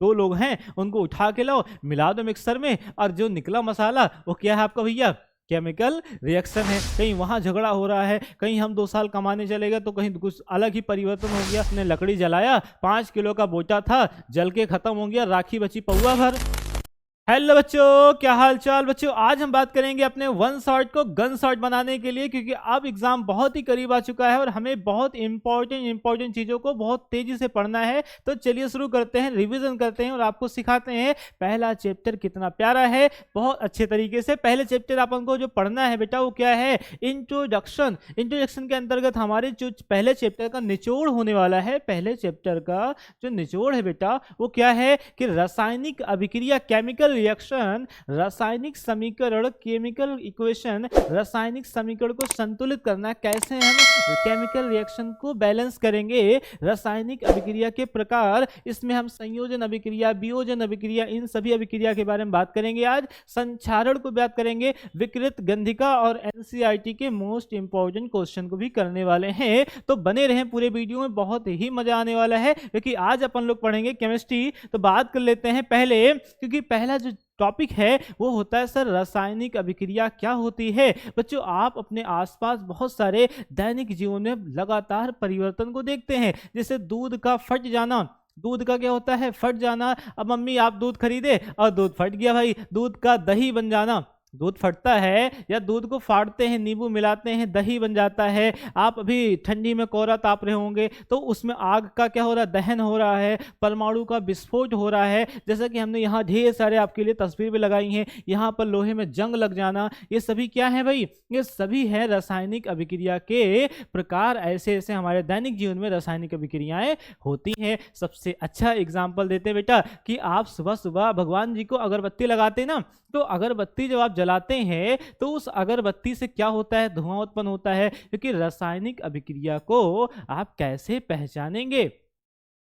दो लोग हैं, उनको उठा के लाओ, मिला दो मिक्सर में, और जो निकला मसाला वो क्या है आपका भैया? केमिकल रिएक्शन है। कहीं वहां झगड़ा हो रहा है, कहीं हम 2 साल कमाने चले गए तो कहीं कुछ अलग ही परिवर्तन हो गया। ने लकड़ी जलाया, 5 किलो का बोटा था, जल के खत्म हो गया, राखी बची पौवा भर। हेलो बच्चों, क्या हाल चाल बच्चों। आज हम बात करेंगे अपने वन शॉट को गन शॉट बनाने के लिए, क्योंकि अब एग्जाम बहुत ही करीब आ चुका है और हमें बहुत इंपॉर्टेंट चीजों को बहुत तेजी से पढ़ना है। तो चलिए शुरू करते हैं, रिवीजन करते हैं और आपको सिखाते हैं पहला चैप्टर कितना प्यारा है, बहुत अच्छे तरीके से। पहले चैप्टर अपन को जो पढ़ना है बेटा वो क्या है? इंट्रोडक्शन। इंट्रोडक्शन के अंतर्गत हमारे जो पहले चैप्टर का निचोड़ होने वाला है, पहले चैप्टर का जो निचोड़ है बेटा वो क्या है कि रासायनिक अभिक्रिया, केमिकल रिएक्शन, रासायनिक समीकरण, केमिकल इक्वेशन, रासायनिक समीकरण को संतुलित करना, कैसे हम केमिकल रिएक्शन को बैलेंस करेंगे, रासायनिक अभिक्रिया के प्रकार, इसमें हम संयोजन अभिक्रिया, वियोजन अभिक्रिया, इन सभी अभिक्रिया के बारे में बात करेंगे। आज संक्षारण को बात करेंगे, विकृत गंधिका और एनसीईआरटी के मोस्ट इंपॉर्टेंट क्वेश्चन को भी करने वाले हैं। तो बने रहें पूरे वीडियो में, बहुत ही मजा आने वाला है, क्योंकि आज अपन लोग पढ़ेंगे केमिस्ट्री। तो बात कर लेते हैं पहले, क्योंकि पहला जो टॉपिक है वो होता है सर रासायनिक अभिक्रिया क्या होती है। बच्चों आप अपने आसपास बहुत सारे दैनिक जीवन में लगातार परिवर्तन को देखते हैं, जैसे दूध का फट जाना। दूध का क्या होता है? फट जाना। अब मम्मी आप दूध खरीदे और दूध फट गया भाई, दूध का दही बन जाना। दूध फटता है या दूध को फाड़ते हैं, नींबू मिलाते हैं, दही बन जाता है। आप अभी ठंडी में कोहरा ताप रहे होंगे तो उसमें आग का क्या हो रहा है? दहन हो रहा है, परमाणु का विस्फोट हो रहा है। जैसा कि हमने यहाँ ढेर सारे आपके लिए तस्वीर भी लगाई हैं, यहाँ पर लोहे में जंग लग जाना, ये सभी क्या है भाई? ये सभी है रासायनिक अभिक्रिया के प्रकार। ऐसे ऐसे हमारे दैनिक जीवन में रासायनिक अभिक्रियाएं होती हैं। सबसे अच्छा एग्जाम्पल देते हैं बेटा कि आप सुबह सुबह भगवान जी को अगरबत्ती लगाते ना, तो अगरबत्ती जब आप जलाते हैं तो उस अगरबत्ती से क्या होता है? धुआं उत्पन्न होता है। क्योंकि रासायनिक अभिक्रिया को आप कैसे पहचानेंगे?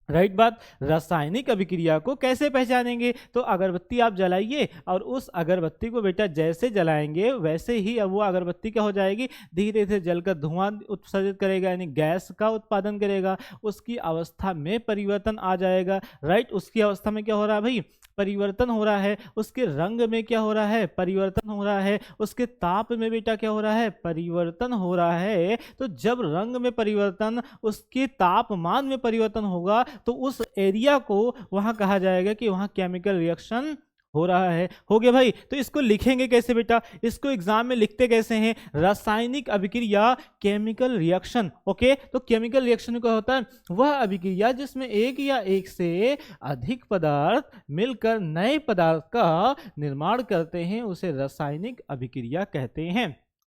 राइट बात। रासायनिक अभिक्रिया को कैसे पहचानेंगे? तो अगरबत्ती आप जलाइए और उस अगरबत्ती को बेटा जैसे जलाएंगे वैसे ही अब वो अगरबत्ती क्या हो जाएगी? धीरे धीरे जलकर धुआं उत्सर्जित करेगा, यानी गैस का उत्पादन करेगा, उसकी अवस्था में परिवर्तन आ जाएगा। राइट, उसकी अवस्था में क्या हो रहा है भाई? परिवर्तन हो रहा है। उसके रंग में क्या हो रहा है? परिवर्तन हो रहा है। उसके ताप में बेटा क्या हो रहा है? परिवर्तन हो रहा है। तो जब रंग में परिवर्तन, उसके तापमान में परिवर्तन होगा तो उस एरिया को वहां कहा जाएगा कि वहां केमिकल रिएक्शन हो रहा है। हो गया भाई। तो इसको लिखेंगे कैसे बेटा? इसको एग्जाम में लिखते कैसे हैं? रासायनिक अभिक्रिया, केमिकल रिएक्शन। ओके, तो केमिकल रिएक्शन क्या होता है? वह अभिक्रिया जिसमें एक या एक से अधिक पदार्थ मिलकर नए पदार्थ का निर्माण करते हैं, उसे रासायनिक अभिक्रिया कहते हैं।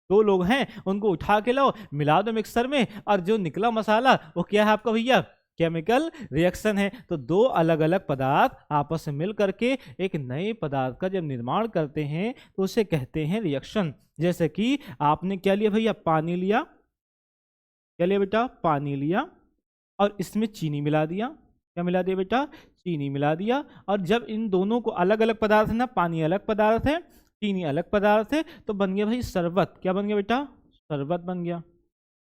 दो लोग हैं, उनको उठा के लाओ, मिला दो मिक्सर में, और जो निकला मसाला वो क्या है आपका भैया? केमिकल रिएक्शन है। तो दो अलग अलग पदार्थ आपस में मिल करके एक नए पदार्थ का जब निर्माण करते हैं तो उसे कहते हैं रिएक्शन। जैसे कि आपने क्या लिया भैया? पानी लिया। क्या लिया बेटा? पानी लिया और इसमें चीनी मिला दिया। क्या मिला दिया बेटा? चीनी मिला दिया। और जब इन दोनों को, अलग अलग पदार्थ है ना, पानी अलग पदार्थ है, चीनी अलग पदार्थ है, तो बन गया भाई शरबत। क्या बन गया बेटा? शरबत बन गया।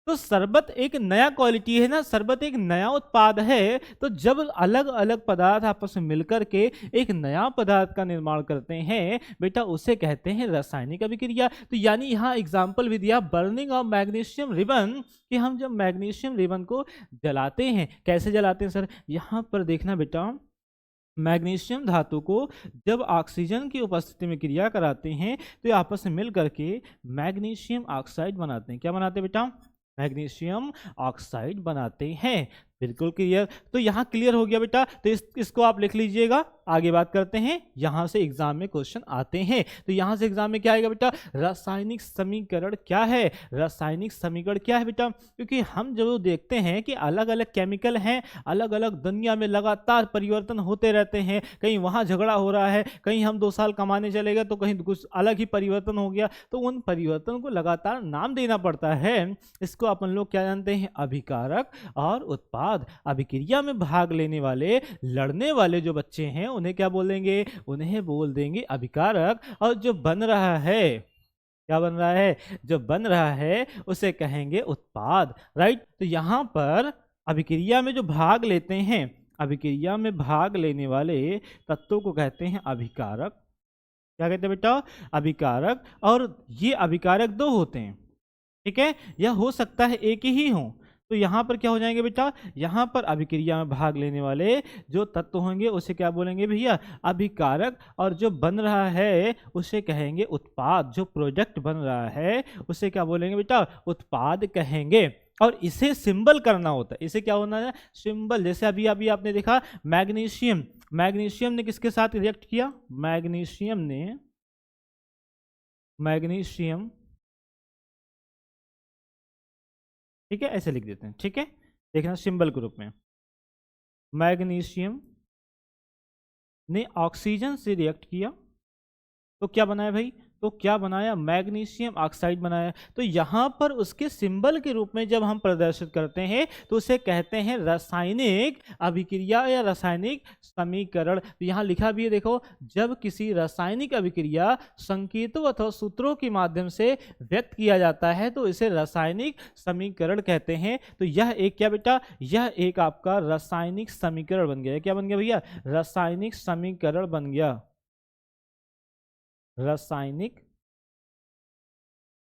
तो शरबत एक नया क्वालिटी है ना, शरबत एक नया उत्पाद है। तो जब अलग अलग पदार्थ आपस में मिलकर के एक नया पदार्थ का निर्माण करते हैं बेटा, उसे कहते हैं रासायनिक अभिक्रिया। तो यानी यहाँ एग्जाम्पल भी दिया, बर्निंग ऑफ मैग्नीशियम रिबन, कि हम जब मैग्नीशियम रिबन को जलाते हैं, कैसे जलाते हैं सर? यहाँ पर देखना बेटा, मैग्नीशियम धातु को जब ऑक्सीजन की उपस्थिति में क्रिया कराते हैं तो ये आपस में मिल करके मैग्नीशियम ऑक्साइड बनाते हैं। क्या बनाते हैं बेटा? मैग्नीशियम ऑक्साइड बनाते हैं। बिल्कुल क्लियर। तो यहाँ क्लियर हो गया बेटा। तो इसको आप लिख लीजिएगा। आगे बात करते हैं, यहां से एग्जाम में क्वेश्चन आते हैं। तो यहां से एग्जाम में क्या आएगा बेटा? रासायनिक समीकरण क्या है? रासायनिक समीकरण क्या है बेटा? क्योंकि हम जो देखते हैं कि अलग अलग केमिकल हैं, अलग अलग दुनिया में लगातार परिवर्तन होते रहते हैं। कहीं वहां झगड़ा हो रहा है, कहीं हम 2 साल कमाने चले गए तो कहीं कुछ अलग ही परिवर्तन हो गया। तो उन परिवर्तन को लगातार नाम देना पड़ता है। इसको अपन लोग क्या जानते हैं? अभिकारक और उत्पाद। अभिक्रिया में भाग लेने वाले, लड़ने वाले जो बच्चे हैं उन्हें क्या बोलेंगे? उन्हें बोल देंगे अभिकारक। और जो बन रहा है, क्या बन रहा है? जो बन रहा है उसे कहेंगे उत्पाद। राइट। तो यहां पर अभिक्रिया में जो भाग लेते हैं, अभिक्रिया में भाग लेने वाले तत्वों को कहते हैं अभिकारक। क्या कहते हैं बेटा? अभिकारक। और ये अभिकारक दो होते हैं, ठीक है, या हो सकता है एक ही हो। तो यहाँ पर क्या हो जाएंगे बेटा? यहाँ पर अभिक्रिया में भाग लेने वाले जो तत्व होंगे उसे क्या बोलेंगे भैया? अभिकारक। और जो बन रहा है उसे कहेंगे उत्पाद। जो प्रोडक्ट बन रहा है उसे क्या बोलेंगे बेटा? उत्पाद कहेंगे। और इसे सिंबल करना होता है। इसे क्या होना है? सिंबल। जैसे अभी अभी आपने देखा मैग्नीशियम, मैग्नीशियम ने किसके साथ रिएक्ट किया? मैग्नीशियम, ठीक है, ऐसे लिख देते हैं, ठीक है, देखना सिंबल के रूप में। मैग्नीशियम ने ऑक्सीजन से रिएक्ट किया तो क्या बनाया भाई? तो क्या बनाया? मैग्नीशियम ऑक्साइड बनाया। तो यहाँ पर उसके सिंबल के रूप में जब हम प्रदर्शित करते हैं तो उसे कहते हैं रासायनिक अभिक्रिया या रासायनिक समीकरण। तो यहाँ लिखा भी है, देखो, जब किसी रासायनिक अभिक्रिया संकेतों अथवा सूत्रों के माध्यम से व्यक्त किया जाता है तो इसे रासायनिक समीकरण कहते हैं। तो यह एक क्या बेटा? यह एक आपका रासायनिक समीकरण बन गया। क्या बन गया भैया? रासायनिक समीकरण बन गया। रासायनिक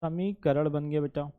समीकरण बन गया बेटा।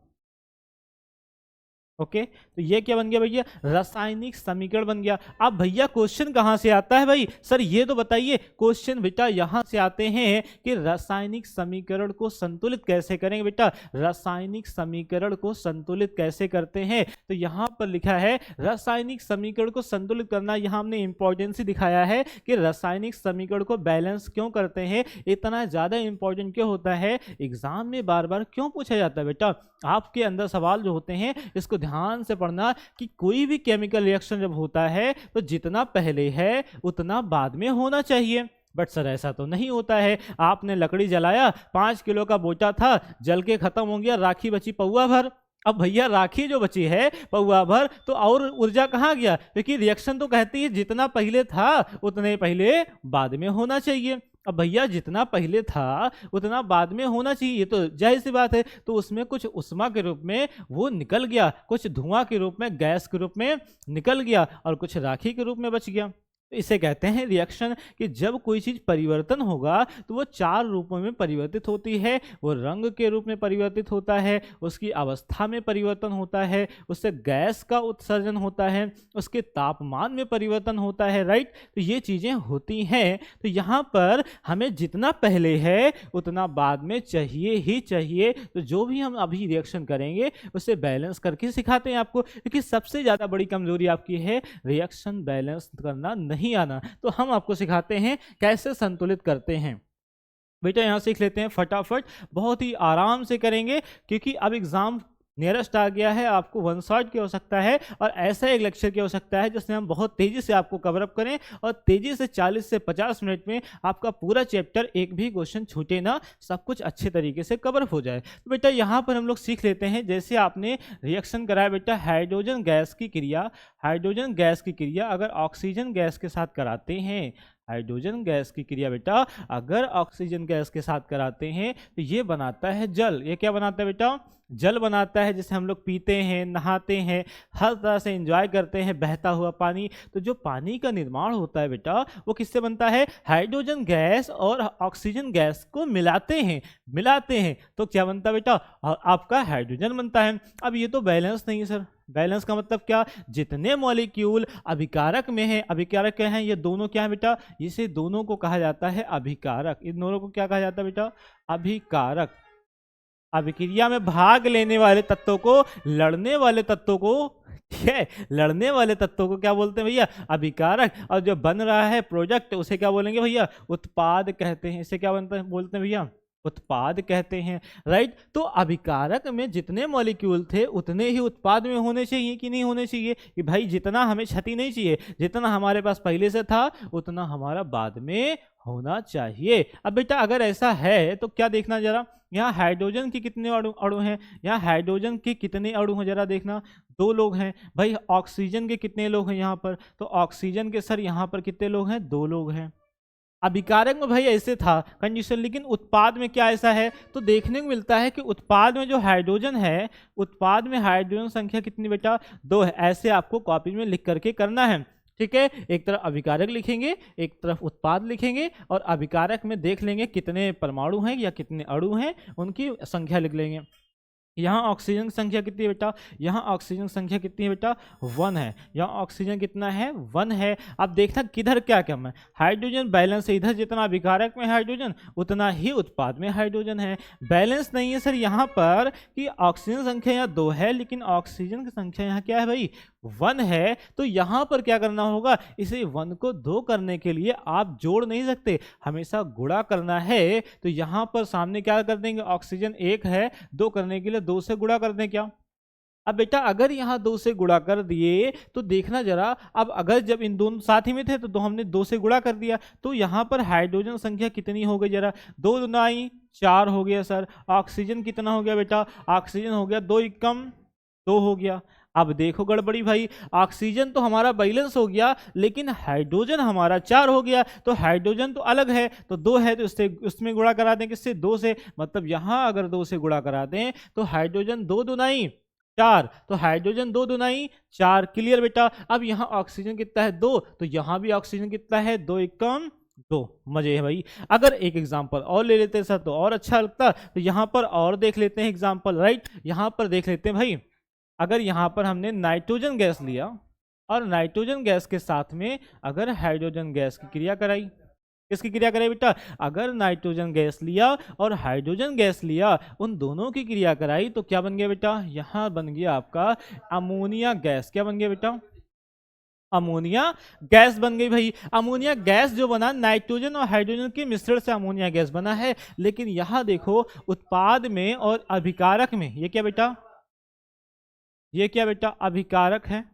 ओके, तो ये क्या बन गया भैया? रासायनिक समीकरण बन गया। अब भैया क्वेश्चन कहां से आता है भाई? सर ये तो बताइए। क्वेश्चन बेटा यहां से आते हैं कि रासायनिक समीकरण को संतुलित कैसे करेंगे बेटा? रासायनिक समीकरण को संतुलित कैसे करते हैं? तो यहां पर लिखा है रासायनिक समीकरण को संतुलित करना। यहां हमने इंपॉर्टेंस दिखाया है कि रासायनिक समीकरण को बैलेंस क्यों करते हैं, इतना ज्यादा इंपॉर्टेंट क्यों होता है, एग्जाम में बार बार क्यों पूछा जाता है बेटा। आपके अंदर सवाल जो होते हैं इसको ध्यान से पढ़ना कि कोई भी केमिकल रिएक्शन जब होता है तो जितना पहले है उतना बाद में होना चाहिए। बट सर ऐसा तो नहीं होता है। आपने लकड़ी जलाया, 5 किलो का बोटा था, जल के खत्म हो गया, राखी बची पौवा भर। अब भैया राखी जो बची है पौवा भर, तो और ऊर्जा कहाँ गया? क्योंकि रिएक्शन तो कहती है जितना पहले था उतने पहले बाद में होना चाहिए। अब भैया जितना पहले था उतना बाद में होना चाहिए, ये तो जाहिर सी बात है। तो उसमें कुछ उष्मा के रूप में वो निकल गया, कुछ धुआं के रूप में, गैस के रूप में निकल गया, और कुछ राखी के रूप में बच गया। तो इसे कहते हैं रिएक्शन। कि जब कोई चीज परिवर्तन होगा तो वो 4 रूपों में परिवर्तित होती है। वो रंग के रूप में परिवर्तित होता है, उसकी अवस्था में परिवर्तन होता है, उससे गैस का उत्सर्जन होता है, उसके तापमान में परिवर्तन होता है, राइट। तो ये चीजें होती हैं। तो यहाँ पर हमें जितना पहले है उतना बाद में चाहिए ही चाहिए। तो जो भी हम अभी रिएक्शन करेंगे उसे बैलेंस करके सिखाते हैं आपको, क्योंकि सबसे ज्यादा बड़ी कमजोरी आपकी है रिएक्शन बैलेंस करना नहीं आना। तो हम आपको सिखाते हैं कैसे संतुलित करते हैं। बेटा यहां सीख लेते हैं फटाफट, बहुत ही आराम से करेंगे, क्योंकि अब एग्जाम नियरेस्ट आ गया है। आपको 1 शॉट की आवश्यकता है और ऐसा एक लेक्चर की आवश्यकता है जिसमें हम बहुत तेजी से आपको कवर अप करें और तेजी से 40 से 50 मिनट में आपका पूरा चैप्टर, एक भी क्वेश्चन छूटे ना, सब कुछ अच्छे तरीके से कवर अप हो जाए। तो बेटा यहाँ पर हम लोग सीख लेते हैं, जैसे आपने रिएक्शन कराया बेटा हाइड्रोजन गैस की क्रिया। हाइड्रोजन गैस की क्रिया अगर ऑक्सीजन गैस के साथ कराते हैं, हाइड्रोजन गैस की क्रिया बेटा अगर ऑक्सीजन गैस के साथ कराते हैं तो ये बनाता है जल। ये क्या बनाता है बेटा? जल बनाता है, जिसे हम लोग पीते हैं, नहाते हैं, हर तरह से एंजॉय करते हैं, बहता हुआ पानी। तो जो पानी का निर्माण होता है बेटा वो किससे बनता है? हाइड्रोजन गैस और ऑक्सीजन गैस को मिलाते हैं तो क्या बनता है बेटा? आपका हाइड्रोजन बनता है। अब ये तो बैलेंस नहीं है सर। बैलेंस का मतलब क्या? जितने मॉलिक्यूल अभिकारक में है, अभिकारक क्या है? ये दोनों क्या है बेटा? इसे दोनों को कहा जाता है अभिकारक। इन दोनों को क्या कहा जाता है बेटा? अभिकारक। अभिक्रिया में भाग लेने वाले तत्वों को, लड़ने वाले तत्वों को, ठीक है, लड़ने वाले तत्वों को क्या बोलते हैं भैया? अभिकारक। और जो बन रहा है प्रोडक्ट उसे क्या बोलेंगे भैया? उत्पाद कहते हैं। इसे क्या बोलते हैं भैया? उत्पाद कहते हैं, राइट। तो अभिकारक में जितने मॉलिक्यूल थे उतने ही उत्पाद में होने चाहिए कि नहीं होने चाहिए? कि भाई जितना हमें क्षति नहीं चाहिए, जितना हमारे पास पहले से था उतना हमारा बाद में होना चाहिए। अब बेटा अगर ऐसा है तो क्या देखना जरा, यहाँ हाइड्रोजन के कितने अणु हैं? यहाँ हाइड्रोजन के कितने अणु हैं जरा देखना, 2 लोग हैं। भाई ऑक्सीजन के कितने लोग हैं यहाँ पर? तो ऑक्सीजन के सर यहाँ पर कितने लोग हैं? 2 लोग हैं। अभिकारक में भाई ऐसे था कंडीशन, लेकिन उत्पाद में क्या ऐसा है? तो देखने को मिलता है कि उत्पाद में जो हाइड्रोजन है, उत्पाद में हाइड्रोजन संख्या कितनी बेटा? 2 है। ऐसे आपको कॉपी में लिख करके करना है, ठीक है, एक तरफ अभिकारक लिखेंगे, एक तरफ उत्पाद लिखेंगे, और अभिकारक में देख लेंगे कितने परमाणु हैं या कितने अणु हैं, उनकी संख्या लिख लेंगे। यहाँ ऑक्सीजन की संख्या कितनी है बेटा, यहाँ ऑक्सीजन की संख्या कितनी है बेटा, 1 है। यहाँ ऑक्सीजन कितना है, 1 है। अब देखना किधर क्या कम है, हाइड्रोजन बैलेंस है, इधर जितना अभिकारक में हाइड्रोजन उतना ही उत्पाद में हाइड्रोजन है। बैलेंस नहीं है सर यहाँ पर कि ऑक्सीजन संख्या यहाँ 2 है लेकिन ऑक्सीजन की संख्या यहाँ क्या है भाई, 1 है। तो यहाँ पर क्या करना होगा, इसे 1 को 2 करने के लिए आप जोड़ नहीं सकते, हमेशा गुणा करना है। तो यहाँ पर सामने क्या कर देंगे, ऑक्सीजन 1 है, 2 करने के लिए 2 से गुणा कर दें क्या। अब बेटा अगर यहाँ 2 से गुणा कर दिए तो देखना जरा, अब अगर जब इन दोनों साथ ही में थे तो हमने 2 से गुणा कर दिया, तो यहाँ पर हाइड्रोजन संख्या कितनी हो गई जरा, 2 दूनी 4 हो गया सर। ऑक्सीजन कितना हो गया बेटा, ऑक्सीजन हो गया 2 एकम 2 हो गया। अब देखो गड़बड़ी भाई, ऑक्सीजन तो हमारा बैलेंस हो गया लेकिन हाइड्रोजन हमारा 4 हो गया, तो हाइड्रोजन तो अलग है, तो 2 है तो उससे उसमें गुणा करा दें, किससे, 2 से। मतलब यहाँ अगर 2 से गुणा करा दें तो हाइड्रोजन 2 दूनी 4, तो हाइड्रोजन 2 दूनी 4, क्लियर बेटा। अब यहाँ ऑक्सीजन कितना है, 2, तो यहाँ भी ऑक्सीजन कितना है, 2 एकम 2। मजे है भाई। अगर एक एग्जांपल और ले लेते हैं सर तो और अच्छा लगता, तो यहाँ पर और देख लेते हैं एग्जांपल, राइट। यहाँ पर देख लेते हैं भाई, अगर यहाँ पर हमने नाइट्रोजन गैस लिया और नाइट्रोजन गैस के साथ में अगर हाइड्रोजन गैस की क्रिया कराई, किसकी क्रिया कराई बेटा, अगर नाइट्रोजन गैस लिया और हाइड्रोजन गैस लिया, उन दोनों की क्रिया कराई, तो क्या बन गया बेटा, यहाँ बन गया आपका अमोनिया गैस। क्या बन गया बेटा, अमोनिया गैस बन गई भाई। अमोनिया गैस जो बना, नाइट्रोजन और हाइड्रोजन के मिश्रण से अमोनिया गैस बना है। लेकिन यहाँ देखो उत्पाद में और अभिकारक में, ये क्या बेटा, ये क्या बेटा, अभिकारक है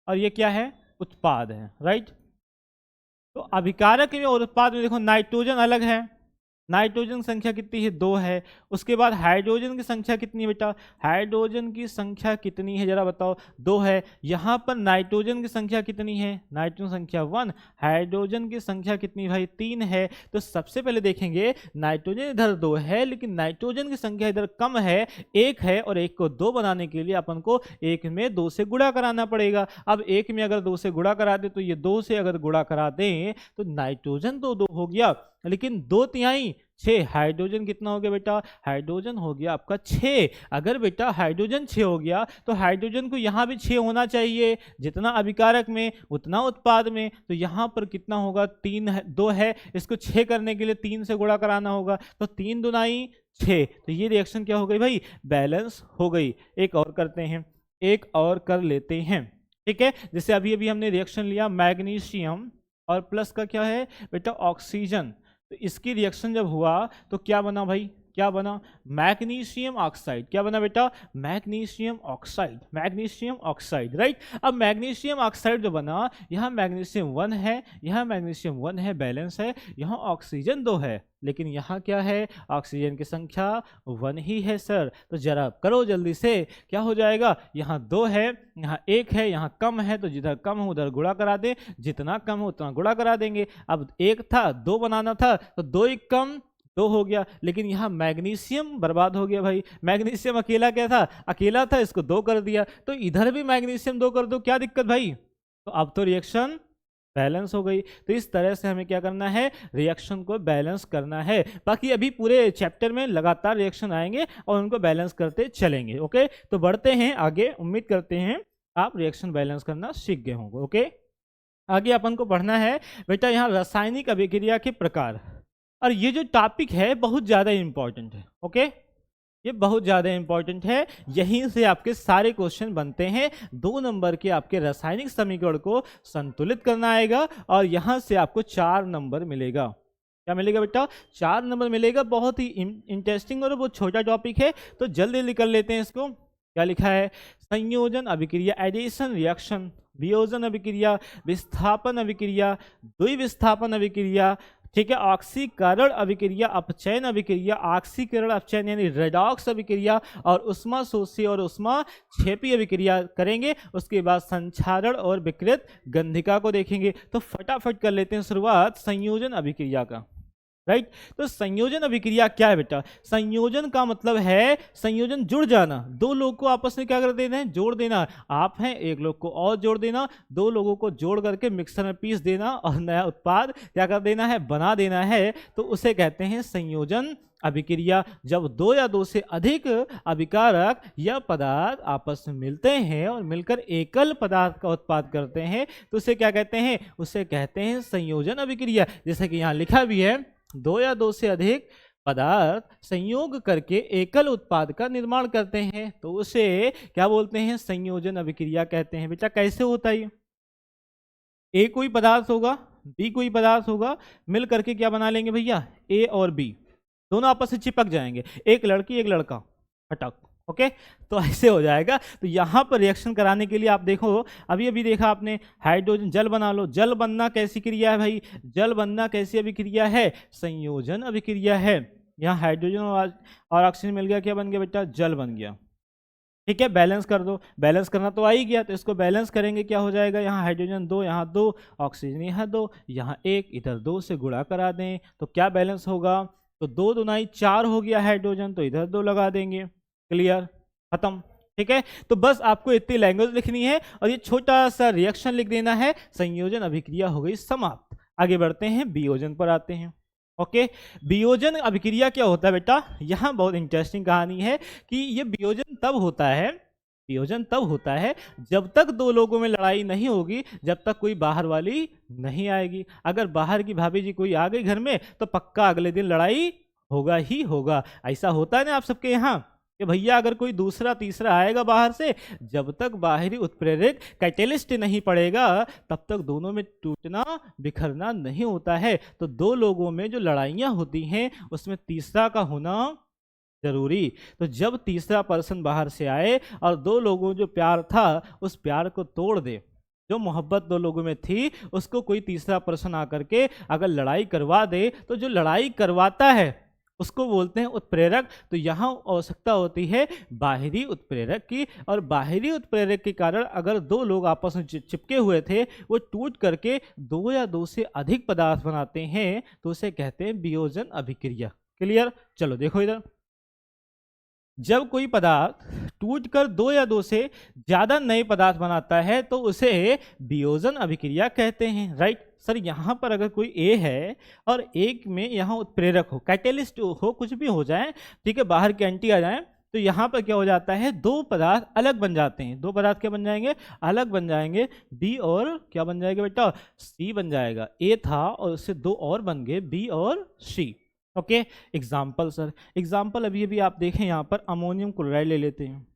और ये क्या है, उत्पाद है, राइट। तो अभिकारक में और उत्पाद में देखो नाइट्रोजन अलग है, नाइट्रोजन की संख्या कितनी है, 2 है। उसके बाद हाइड्रोजन की संख्या कितनी है बेटा, हाइड्रोजन की संख्या कितनी है जरा बताओ, 2 है। यहाँ पर नाइट्रोजन की संख्या कितनी है, नाइट्रोजन संख्या 1, हाइड्रोजन की संख्या कितनी भाई, 3 है। तो सबसे पहले देखेंगे नाइट्रोजन इधर 2 है लेकिन नाइट्रोजन की संख्या इधर कम है, 1 है, और 1 को 2 बनाने के लिए अपन को 1 में 2 से गुणा कराना पड़ेगा। अब 1 में अगर 2 से गुणा करा दे तो ये 2 से अगर गुणा करा दें तो नाइट्रोजन तो 2 हो गया, लेकिन 2 तिहाई 6, हाइड्रोजन कितना हो गया बेटा, हाइड्रोजन हो गया आपका 6। अगर बेटा हाइड्रोजन 6 हो गया तो हाइड्रोजन को यहाँ भी 6 होना चाहिए, जितना अभिकारक में उतना उत्पाद में। तो यहाँ पर कितना होगा, 3 है, 2 है, इसको 6 करने के लिए 3 से गुणा कराना होगा, तो 3 दूनी 6। तो ये रिएक्शन क्या हो गई भाई, बैलेंस हो गई। एक और करते हैं, एक और कर लेते हैं, ठीक है। जैसे अभी अभी हमने रिएक्शन लिया मैग्नीशियम और प्लस का क्या है बेटा, ऑक्सीजन। तो इसकी रिएक्शन जब हुआ तो क्या बना भाई, क्या बना, मैग्नीशियम ऑक्साइड। क्या बना बेटा, magnesium oxide, magnesium oxide, right. अब मैग्नीशियम ऑक्साइड जो बना, यहाँ मैग्नीशियम 1 है, यहाँ मैग्नीशियम 1 है, बैलेंस है, यहाँ ऑक्सीजन 2 है, लेकिन यहाँ क्या है, ऑक्सीजन की संख्या 1 ही है सर। तो जरा करो जल्दी से, क्या हो जाएगा, यहाँ 2 है, यहाँ 1 है, यहाँ कम है, तो जिधर कम हो उधर गुणा करा दे, जितना कम हो उतना गुणा करा देंगे। अब 1 था, 2 बनाना था, तो 2 1 कम 2 हो गया, लेकिन यहाँ मैग्नीशियम बर्बाद हो गया भाई। मैग्नीशियम अकेला क्या था, अकेला था, इसको 2 कर दिया, तो इधर भी मैग्नीशियम 2 कर दो, क्या दिक्कत भाई। तो अब तो रिएक्शन बैलेंस हो गई। तो इस तरह से हमें क्या करना है, रिएक्शन को बैलेंस करना है। बाकी अभी पूरे चैप्टर में लगातार रिएक्शन आएंगे और उनको बैलेंस करते चलेंगे। ओके, तो बढ़ते हैं आगे। उम्मीद करते हैं आप रिएक्शन बैलेंस करना सीख गए होंगे। ओके, आगे अपन को पढ़ना है बेटा यहाँ रासायनिक अभिक्रिया के प्रकार, और ये जो टॉपिक है बहुत ज़्यादा इंपॉर्टेंट है। ओके, ये बहुत ज़्यादा इंपॉर्टेंट है, यहीं से आपके सारे क्वेश्चन बनते हैं। 2 नंबर के आपके रासायनिक समीकरण को संतुलित करना आएगा और यहाँ से आपको 4 नंबर मिलेगा। क्या मिलेगा बेटा, 4 नंबर मिलेगा। बहुत ही इंटरेस्टिंग और बहुत छोटा टॉपिक है, तो जल्दी निकल लेते हैं इसको। क्या लिखा है, संयोजन अभिक्रिया, एडिशन रिएक्शन, वियोजन अभिक्रिया, विस्थापन अभिक्रिया, द्विविस्थापन अभिक्रिया, ठीक है, ऑक्सीकरण अभिक्रिया, अपचयन अभिक्रिया, ऑक्सीकरण अपचयन यानी रेडॉक्स अभिक्रिया, और उष्मा शोषी और उष्मा क्षेपी अभिक्रिया करेंगे। उसके बाद संक्षारण और विकृत गंधिका को देखेंगे। तो फटाफट कर लेते हैं शुरुआत संयोजन अभिक्रिया का। राइट। तो संयोजन अभिक्रिया क्या है बेटा? संयोजन का मतलब है संयोजन, जुड़ जाना, दो लोग को आपस में क्या कर देना है, जोड़ देना। आप हैं, एक लोग को और जोड़ देना, दो लोगों को जोड़ करके मिक्सर में पीस देना और नया उत्पाद क्या कर देना है, बना देना है। तो उसे कहते हैं संयोजन अभिक्रिया। जब दो या दो से अधिक अभिकारक या पदार्थ आपस में मिलते हैं और मिलकर एकल पदार्थ का उत्पाद करते हैं तो उसे क्या कहते हैं, उसे कहते हैं संयोजन अभिक्रिया। जैसे कि यहाँ लिखा भी है, दो या दो से अधिक पदार्थ संयोग करके एकल उत्पाद का निर्माण करते हैं तो उसे क्या बोलते हैं, संयोजन अभिक्रिया कहते हैं। बेटा कैसे होता है? ए कोई पदार्थ होगा, बी कोई पदार्थ होगा, मिल करके क्या बना लेंगे भैया, ए और बी दोनों आपस में चिपक जाएंगे, एक लड़की एक लड़का, फटक। ओके, तो ऐसे हो जाएगा। तो यहाँ पर रिएक्शन कराने के लिए आप देखो, अभी अभी देखा आपने, हाइड्रोजन जल बना लो। जल बनना कैसी क्रिया है भाई? जल बनना कैसी अभिक्रिया है? संयोजन अभिक्रिया है। यहाँ हाइड्रोजन और ऑक्सीजन मिल गया, क्या बन गया बेटा, जल बन गया। ठीक है, बैलेंस कर दो, बैलेंस करना तो आ ही गया, तो इसको बैलेंस करेंगे, क्या हो जाएगा, यहाँ हाइड्रोजन 2, यहाँ 2, ऑक्सीजन यहाँ 2, यहाँ 1, इधर 2 से गुणा करा दें तो क्या बैलेंस होगा, तो 2 दूनाई 4 हो गया हाइड्रोजन, तो इधर 2 लगा देंगे, क्लियर, खत्म। ठीक है, तो बस आपको इतनी लैंग्वेज लिखनी है और ये छोटा सा रिएक्शन लिख देना है, संयोजन अभिक्रिया हो गई समाप्त। आगे बढ़ते हैं, वियोजन पर आते हैं। ओके, वियोजन अभिक्रिया क्या होता है बेटा? यहाँ बहुत इंटरेस्टिंग कहानी है कि ये वियोजन तब होता है, वियोजन तब होता है जब तक दो लोगों में लड़ाई नहीं होगी, जब तक कोई बाहर वाली नहीं आएगी। अगर बाहर की भाभी जी कोई आ गई घर में तो पक्का अगले दिन लड़ाई होगा ही होगा। ऐसा होता है ना आप सबके यहाँ कि भैया अगर कोई दूसरा तीसरा आएगा बाहर से, जब तक बाहरी उत्प्रेरक कैटेलिस्ट नहीं पड़ेगा तब तक दोनों में टूटना बिखरना नहीं होता है। तो दो लोगों में जो लड़ाइयाँ होती हैं उसमें तीसरा का होना जरूरी। तो जब तीसरा पर्सन बाहर से आए और दो लोगों जो प्यार था उस प्यार को तोड़ दे, जो मोहब्बत दो लोगों में थी उसको कोई तीसरा पर्सन आकर के अगर लड़ाई करवा दे, तो जो लड़ाई करवाता है उसको बोलते हैं उत्प्रेरक। तो यहाँ आवश्यकता होती है बाहरी उत्प्रेरक की, और बाहरी उत्प्रेरक के कारण अगर दो लोग आपस में चिपके हुए थे वो टूट करके दो या दो से अधिक पदार्थ बनाते हैं तो उसे कहते हैं वियोजन अभिक्रिया। क्लियर? चलो देखो इधर, जब कोई पदार्थ टूटकर दो या दो से ज्यादा नए पदार्थ बनाता है तो उसे वियोजन अभिक्रिया कहते हैं। राइट सर, यहाँ पर अगर कोई ए है और एक में यहाँ उत्प्रेरक हो, कैटेलिस्ट हो, कुछ भी हो जाए, ठीक है, बाहर के एंटी आ जाए, तो यहाँ पर क्या हो जाता है, दो पदार्थ अलग बन जाते हैं। दो पदार्थ क्या बन जाएंगे, अलग बन जाएंगे, बी और क्या बन जाएगा बेटा, सी बन जाएगा। ए था और उससे दो और बन गए, बी और सी। ओके, एग्जाम्पल सर, एग्जाम्पल अभी अभी आप देखें यहाँ पर अमोनियम क्लोराइड ले लेते हैं,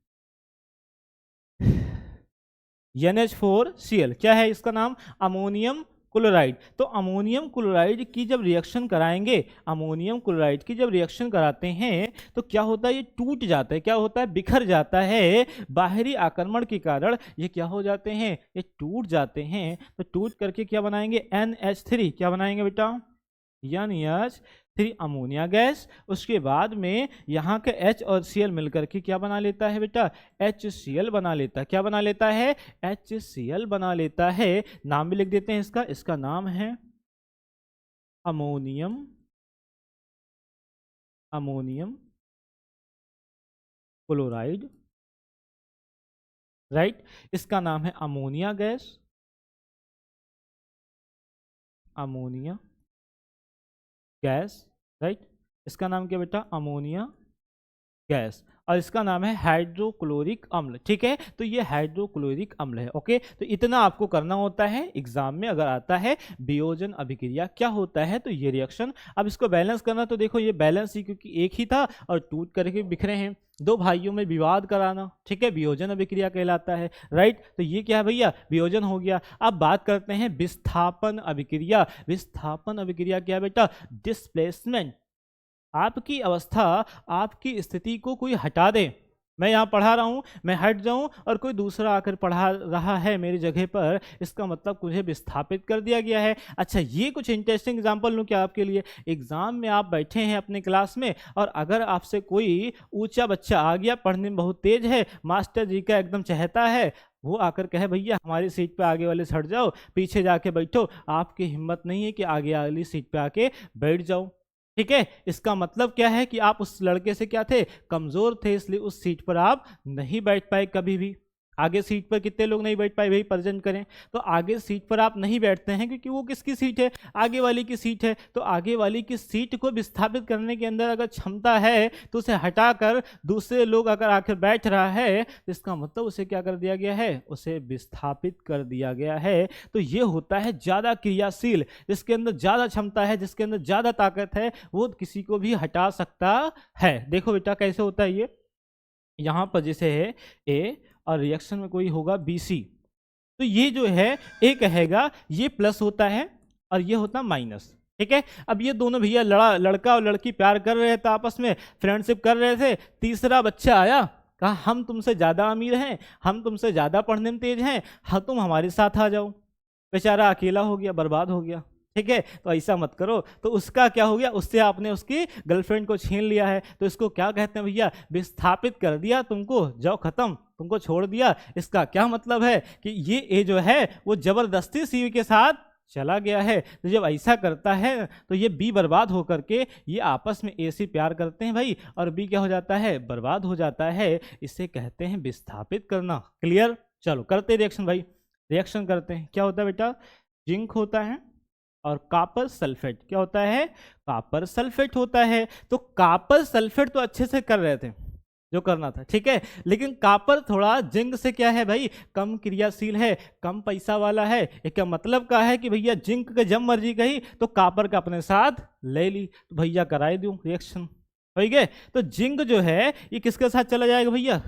NH4Cl, क्या है इसका नाम, अमोनियम क्लोराइड। तो अमोनियम क्लोराइड की जब रिएक्शन कराएंगे, अमोनियम क्लोराइड की जब रिएक्शन कराते हैं तो क्या होता है, ये टूट जाता है, क्या होता है, बिखर जाता है। बाहरी आक्रमण के कारण ये क्या हो जाते हैं, ये टूट जाते हैं। तो टूट करके क्या बनाएंगे, NH3, क्या बनाएंगे बेटा, NH3 अमोनिया गैस। उसके बाद में यहाँ के H और Cl मिलकर के क्या बना लेता है बेटा, HCl बना लेता है। क्या बना लेता है, HCl बना लेता है। नाम भी लिख देते हैं इसका, इसका नाम है अमोनियम, अमोनियम क्लोराइड। राइट, इसका नाम है ammonia gas, ammonia gas. Right, इसका नाम क्या बेटा, अमोनिया गैस, और इसका नाम है हाइड्रोक्लोरिक अम्ल। ठीक है, तो ये हाइड्रोक्लोरिक अम्ल है। ओके, तो इतना आपको करना होता है। एग्जाम में अगर आता है वियोजन अभिक्रिया क्या होता है तो ये रिएक्शन। अब इसको बैलेंस करना, तो देखो ये बैलेंस ही, क्योंकि एक ही था और टूट करके बिखरे हैं, दो भाइयों में विवाद कराना, ठीक है, वियोजन अभिक्रिया कहलाता है। राइट, तो ये क्या है भैया, वियोजन हो गया। अब बात करते हैं विस्थापन अभिक्रिया। विस्थापन अभिक्रिया क्या है बेटा, डिस्प्लेसमेंट। आपकी अवस्था, आपकी स्थिति को कोई हटा दे, मैं यहाँ पढ़ा रहा हूँ, मैं हट जाऊँ और कोई दूसरा आकर पढ़ा रहा है मेरी जगह पर, इसका मतलब मुझे विस्थापित कर दिया गया है। अच्छा, ये कुछ इंटरेस्टिंग एग्जांपल लूँ क्या आपके लिए। एग्जाम में आप बैठे हैं अपने क्लास में और अगर आपसे कोई ऊंचा बच्चा आ गया, पढ़ने में बहुत तेज है, मास्टर जी का एकदम चहेता है, वो आकर कहे भैया हमारी सीट पे आगे वाले हट जाओ, पीछे जाके बैठो, आपकी हिम्मत नहीं है कि आगे वाली सीट पे आके बैठ जाओ, ठीक है, इसका मतलब क्या है कि आप उस लड़के से क्या थे, कमजोर थे, इसलिए उस सीट पर आप नहीं बैठ पाए कभी भी। आगे सीट पर कितने लोग नहीं बैठ पाए भाई, प्रेजेंट करें। तो आगे सीट पर आप नहीं बैठते हैं क्योंकि वो किसकी सीट है, आगे वाली की सीट है। तो आगे वाली की सीट को विस्थापित करने के अंदर अगर क्षमता है तो उसे हटाकर दूसरे लोग अगर आकर बैठ रहा है तो इसका मतलब उसे क्या कर दिया गया है, उसे विस्थापित कर दिया गया है। तो ये होता है ज्यादा क्रियाशील, जिसके अंदर ज्यादा क्षमता है, जिसके अंदर ज्यादा ताकत है, वो किसी को भी हटा सकता है। देखो बेटा कैसे होता है ये, यहां पर जैसे है ए और रिएक्शन में कोई होगा BC, तो ये जो है ए कहेगा ये प्लस होता है और ये होता माइनस। ठीक है, अब ये दोनों भैया लड़का और लड़की प्यार कर रहे थे, आपस में फ्रेंडशिप कर रहे थे। तीसरा बच्चा आया, कहा हम तुमसे ज्यादा अमीर हैं, हम तुमसे ज्यादा पढ़ने में तेज हैं, हाँ तुम हमारे साथ आ जाओ। बेचारा अकेला हो गया, बर्बाद हो गया। ठीक है, तो ऐसा मत करो। तो उसका क्या हो गया, उससे आपने उसकी गर्लफ्रेंड को छीन लिया है, तो इसको क्या कहते हैं भैया, विस्थापित कर दिया तुमको, जाओ खत्म, तुमको छोड़ दिया। इसका क्या मतलब है कि ये ए जो है वो जबरदस्ती सी के साथ चला गया है। तो जब ऐसा करता है तो ये बी बर्बाद होकर के, ये आपस में ए से प्यार करते हैं भाई, और बी क्या हो जाता है, बर्बाद हो जाता है। इसे कहते हैं विस्थापित करना। क्लियर, चलो करते रिएक्शन भाई, रिएक्शन करते हैं। क्या होता है बेटा, जिंक होता है और कॉपर सल्फेट, क्या होता है, कॉपर सल्फेट होता है। तो कॉपर सल्फेट तो अच्छे से कर रहे थे जो करना था, ठीक है, लेकिन कॉपर थोड़ा जिंक से क्या है भाई, कम क्रियाशील है, कम पैसा वाला है। इसका मतलब क्या है कि भैया जिंक के जब मर्जी कही तो कॉपर का अपने साथ ले ली, तो भैया कराई दूं रिएक्शन, हो गए। तो जिंक जो है ये किसके साथ चला जाएगा भैया,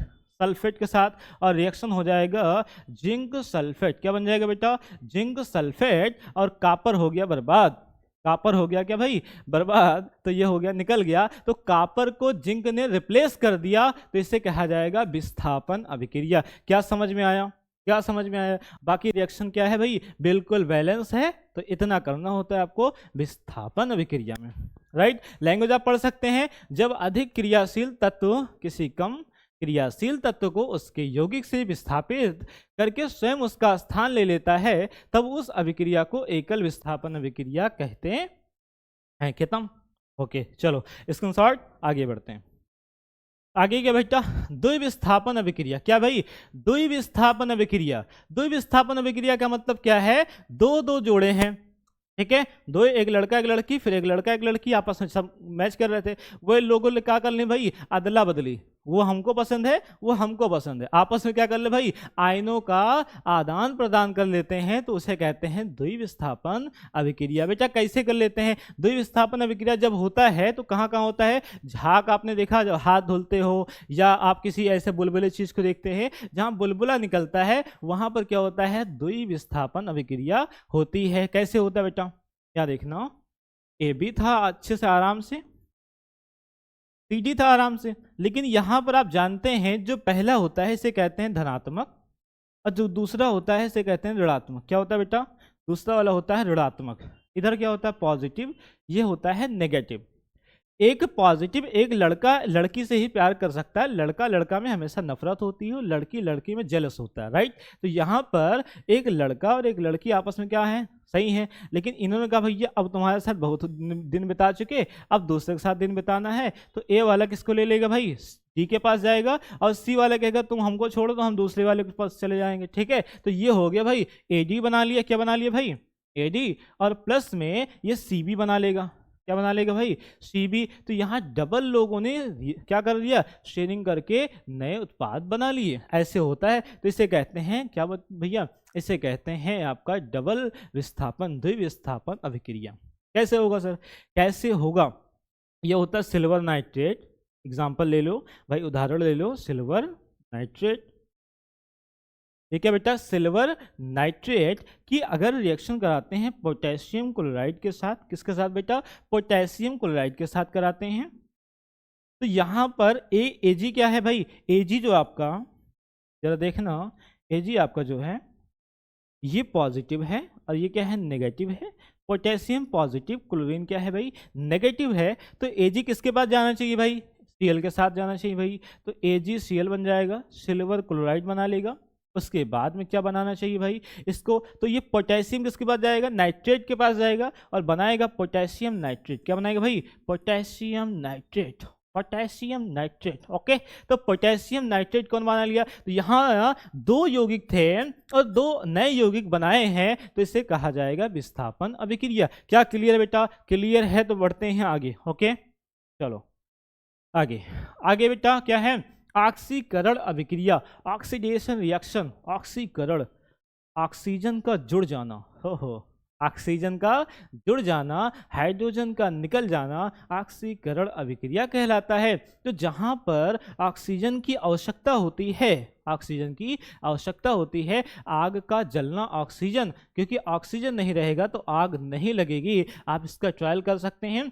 सल्फेट के साथ, और रिएक्शन हो जाएगा जिंक सल्फेट। क्या बन जाएगा बेटा, जिंक सल्फेट, और कॉपर हो गया बर्बाद। कॉपर हो गया क्या भाई, बर्बाद। तो ये हो गया, निकल गया। तो कॉपर को जिंक ने रिप्लेस कर दिया, तो इसे कहा जाएगा विस्थापन अभिक्रिया। क्या समझ में आया, क्या समझ में आया। बाकी रिएक्शन क्या है भाई, बिल्कुल बैलेंस है। तो इतना करना होता है आपको विस्थापन अभिक्रिया में, राइट। लैंग्वेज आप पढ़ सकते हैं, जब अधिक क्रियाशील तत्व किसी कम क्रियाशील तत्व को उसके यौगिक से विस्थापित करके स्वयं उसका स्थान ले लेता है, तब उस अभिक्रिया को एकल विस्थापन अभिक्रिया कहते हैं। खत्म, ओके। चलो स्क्रीनशॉट, आगे बढ़ते हैं। आगे क्या बेटा, द्विविस्थापन अभिक्रिया। क्या भाई, द्विविस्थापन अभिक्रिया। द्विविस्थापन अभिक्रिया का मतलब क्या है, दो दो जोड़े हैं, ठीक है, दो, एक लड़का एक लड़की, फिर एक लड़का एक लड़की आपस में सब मैच कर रहे थे। वो लोगों ने क्या कर ले भाई, अदला बदली, वो हमको पसंद है, वो हमको पसंद है, आपस में क्या कर ले भाई, आयनों का आदान प्रदान कर लेते हैं। तो उसे कहते हैं द्विविस्थापन अभिक्रिया। बेटा कैसे कर लेते हैं, द्विविस्थापन अभिक्रिया जब होता है तो कहाँ कहाँ होता है, झाग आपने देखा, जब हाथ धुलते हो या आप किसी ऐसे बुलबुले चीज को देखते हैं जहाँ बुलबुला निकलता है, वहां पर क्या होता है, द्विविस्थापन अभिक्रिया होती है। कैसे होता है बेटा, क्या देखना, ए बी था अच्छे से आराम से, CD था आराम से, लेकिन यहां पर आप जानते हैं जो पहला होता है इसे कहते हैं धनात्मक, और जो दूसरा होता है इसे कहते हैं ऋणात्मक। क्या होता है बेटा, दूसरा वाला होता है ऋणात्मक, इधर क्या होता है पॉजिटिव, ये होता है नेगेटिव। एक पॉजिटिव, एक लड़का लड़की से ही प्यार कर सकता है, लड़का लड़का में हमेशा नफरत होती है, लड़की लड़की में जेलस होता है, राइट। तो यहाँ पर एक लड़का और एक लड़की आपस में क्या है, सही है, लेकिन इन्होंने कहा भैया अब तुम्हारे साथ बहुत दिन बिता चुके, अब दूसरे के साथ दिन बिताना है। तो ए वाला किसको ले लेगा भाई, डी के पास जाएगा, और सी वाला कहेगा तुम हमको छोड़ो तो हम दूसरे वाले के पास चले जाएंगे, ठीक है। तो ये हो गया भाई, AD बना लिया, क्या बना लिया भाई, AD, और प्लस में ये CB बना लेगा, क्या बना लेगा भाई, CB। तो यहाँ डबल लोगों ने क्या कर दिया, शेयरिंग करके नए उत्पाद बना लिए, ऐसे होता है। तो इसे कहते हैं क्या भैया, इसे कहते हैं आपका डबल विस्थापन, द्विविस्थापन अभिक्रिया। कैसे होगा सर, कैसे होगा, यह होता है सिल्वर नाइट्रेट। एग्जाम्पल ले लो भाई, उदाहरण ले लो, सिल्वर नाइट्रेट। ठीक है बेटा, सिल्वर नाइट्रेट की अगर रिएक्शन कराते हैं पोटेशियम क्लोराइड के साथ, किसके साथ बेटा, पोटेशियम क्लोराइड के साथ कराते हैं, तो यहां पर AG क्या है भाई, AG जो आपका, जरा देखना, AG आपका जो है ये पॉजिटिव है और ये क्या है, नेगेटिव है। पोटेशियम पॉजिटिव, क्लोरीन क्या है भाई, नेगेटिव है। तो AG किसके पास जाना चाहिए भाई, Cl के साथ जाना चाहिए भाई। तो AgCl बन जाएगा, सिल्वर क्लोराइड बना लेगा, उसके बाद में क्या बनाना चाहिए भाई इसको, तो ये पोटेशियम किसके पास जाएगा, नाइट्रेट के पास जाएगा और बनाएगा पोटेशियम नाइट्रेट। क्या बनाएगा भाई, potassium nitrate, potassium nitrate. Okay, तो पोटेशियम नाइट्रेट कौन बना लिया, तो यहाँ दो यौगिक थे और दो नए यौगिक बनाए हैं, तो इसे कहा जाएगा विस्थापन अभिक्रिया। क्या क्लियर है बेटा, क्लियर है तो बढ़ते हैं आगे। ओके चलो आगे, आगे बेटा क्या है, ऑक्सीकरण अभिक्रिया, ऑक्सीडेशन रिएक्शन, ऑक्सीकरण, ऑक्सीजन का जुड़ जाना, हो ऑक्सीजन का जुड़ जाना, हाइड्रोजन का निकल जाना ऑक्सीकरण अभिक्रिया कहलाता है। तो जहां पर ऑक्सीजन की आवश्यकता होती है, ऑक्सीजन की आवश्यकता होती है, आग का जलना ऑक्सीजन, क्योंकि ऑक्सीजन नहीं रहेगा तो आग नहीं लगेगी। आप इसका ट्रायल कर सकते हैं,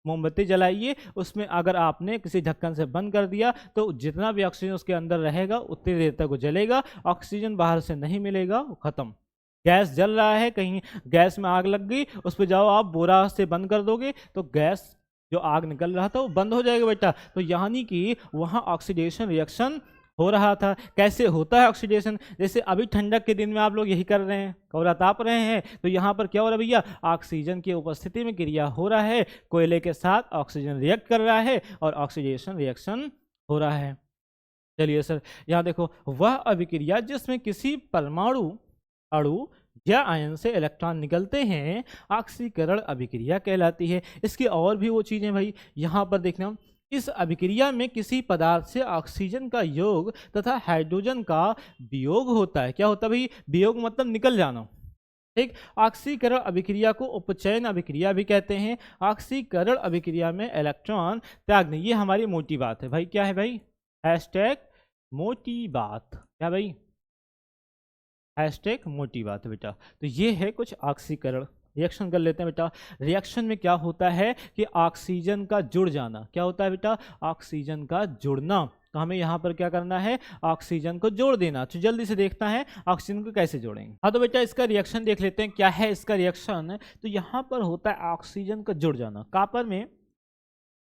मोमबत्ती जलाइए, उसमें अगर आपने किसी ढक्कन से बंद कर दिया तो जितना भी ऑक्सीजन उसके अंदर रहेगा उतनी देर तक वो जलेगा, ऑक्सीजन बाहर से नहीं मिलेगा, वो खत्म। गैस जल रहा है, कहीं गैस में आग लग गई, उस पर जाओ आप बोरा से बंद कर दोगे तो गैस जो आग निकल रहा था वो बंद हो जाएगा बेटा। तो यानी कि वहाँ ऑक्सीडेशन रिएक्शन हो रहा था। कैसे होता है ऑक्सीडेशन, जैसे अभी ठंडक के दिन में आप लोग यही कर रहे हैं, कोहरा ताप रहे हैं, तो यहाँ पर क्या हो रहा है भैया, ऑक्सीजन की उपस्थिति में क्रिया हो रहा है, कोयले के साथ ऑक्सीजन रिएक्ट कर रहा है और ऑक्सीडेशन रिएक्शन हो रहा है। चलिए सर, यहाँ देखो, वह अभिक्रिया जिसमें किसी परमाणु, अणु या आयन से इलेक्ट्रॉन निकलते हैं ऑक्सीकरण अभिक्रिया कहलाती है। इसकी और भी वो चीजें भाई यहाँ पर देखना, इस अभिक्रिया में किसी पदार्थ से ऑक्सीजन का योग तथा हाइड्रोजन का वियोग होता है। क्या होता है भाई, वियोग मतलब निकल जाना। ठीक, ऑक्सीकरण अभिक्रिया को उपचयन अभिक्रिया भी कहते हैं। ऑक्सीकरण अभिक्रिया में इलेक्ट्रॉन त्यागने, ये हमारी मोटी बात है भाई। क्या है भाई, हैशटैग मोटी बात, क्या भाई, हैशटैग मोटी बात है बेटा। तो ये है कुछ ऑक्सीकरण। रिएक्शन कर लेते हैं बेटा। रिएक्शन में क्या होता है कि ऑक्सीजन का जुड़ जाना, क्या होता है बेटा, ऑक्सीजन का जुड़ना। तो हमें यहाँ पर क्या करना है, ऑक्सीजन को जोड़ देना। तो जल्दी से देखना है ऑक्सीजन को कैसे जोड़ेंगे। हाँ तो बेटा इसका रिएक्शन देख लेते हैं, क्या है इसका रिएक्शन। तो यहाँ पर होता है ऑक्सीजन का जुड़ जाना। कापर में,